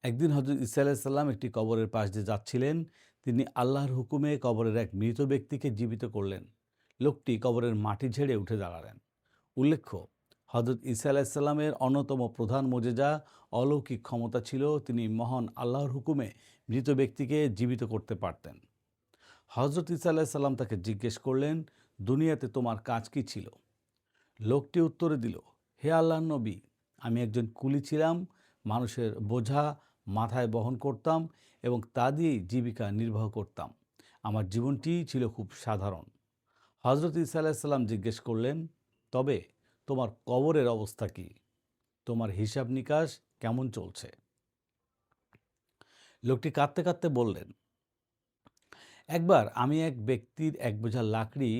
একদিন হযরত ঈসা আলাইহিস সালাম একটি কবরের পাশ দিয়ে যাচ্ছিলেন। তিনি আল্লাহর হুকুমে কবরের এক মৃত ব্যক্তিকে জীবিত করলেন। লোকটি কবরের মাটি ঝেড়ে উঠে দাঁড়ালেন। উল্লেখ্য, হযরত ঈসা আলাইহিস সালামের অন্যতম প্রধান মোজেজা অলৌকিক ক্ষমতা ছিল। তিনি মহান আল্লাহর হুকুমে মৃত ব্যক্তিকে জীবিত করতে পারতেন। হযরত ঈসা আলাইহিস সালাম তাকে জিজ্ঞেস করলেন, দুনিয়াতে তোমার কাজ কি ছিল? লোকটি উত্তরে দিল, হে আল্লাহর নবী, আমি একজন কুলি ছিলাম। মানুষের বোঝা মাথায় বহন করতাম এবং তা দিয়েই জীবিকা নির্বাহ করতাম। আমার জীবনটি ছিল খুব সাধারণ। হযরত ঈসা আলাইহিস সালাম জিজ্ঞেস করলেন, তবে তোমার কবরের অবস্থা কি? তোমার হিসাব নিকাশ কেমন চলছে? লোকটি কাঁদতে কাঁদতে বললেন, একবার আমি এক ব্যক্তির এক বোঝা লাকড়ি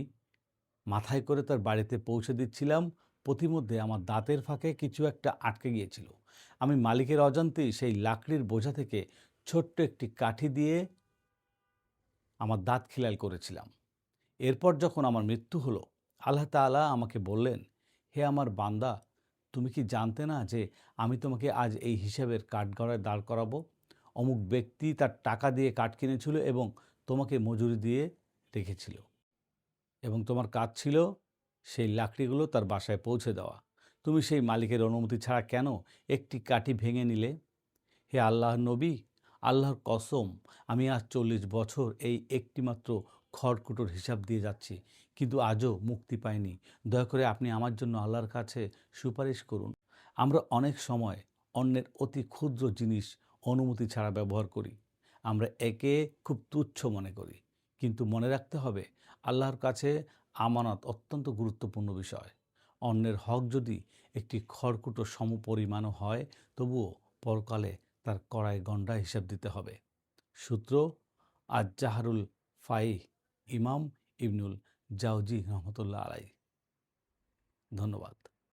মাথায় করে তার বাড়িতে পৌঁছে দিচ্ছিলাম। পথিমধ্যে আমার দাঁতের ফাঁকে কিছু একটা আটকে গিয়েছিল। আমি মালিকের অজান্তেই সেই লাকড়ির বোঝা থেকে ছোট্ট একটি কাঠি দিয়ে আমার দাঁত খিলাল করেছিলাম। এরপর যখন আমার মৃত্যু হলো, আল্লাহ তাআলা আমাকে বললেন, হে আমার বান্দা, তুমি কি জানতে না যে আমি তোমাকে আজ এই হিসাবের কাঠগড়ায় দাঁড় করাবো? অমুক ব্যক্তি তার টাকা দিয়ে কাঠ কিনেছিল এবং তোমাকে মজুরি দিয়ে রেখেছিল, এবং তোমার কাজ ছিল সেই লাকড়িগুলো তার বাসায় পৌঁছে দেওয়া। তুমি সেই মালিকের অনুমতি ছাড়া কেন একটি কাঠি ভেঙে নিলে? হে আল্লাহর নবী, আল্লাহর কসম, আমি আজ ৪০ বছর এই একটিমাত্র খড়কুটোর হিসাব দিয়ে যাচ্ছি, কিন্তু আজও মুক্তি পাইনি। দয়া করে আপনি আমার জন্য আল্লাহর কাছে সুপারিশ করুন। আমরা অনেক সময় অন্যের অতি ক্ষুদ্র জিনিস অনুমতি ছাড়া ব্যবহার করি। আমরা একে খুব তুচ্ছ মনে করি। কিন্তু মনে রাখতে হবে, আল্লাহর কাছে আমানত অত্যন্ত গুরুত্বপূর্ণ বিষয়। অন্যের হক যদি একটি খড়কুটো সমপরিমাণও হয়, তবুও পরকালে তার কড়ায় গণ্ডা হিসাব দিতে হবে। সূত্র আজ-জাহরুল ফাইহ, ইমাম ইবনুল জাওজি রহমতুল্লাহ আলাইহ। ধন্যবাদ।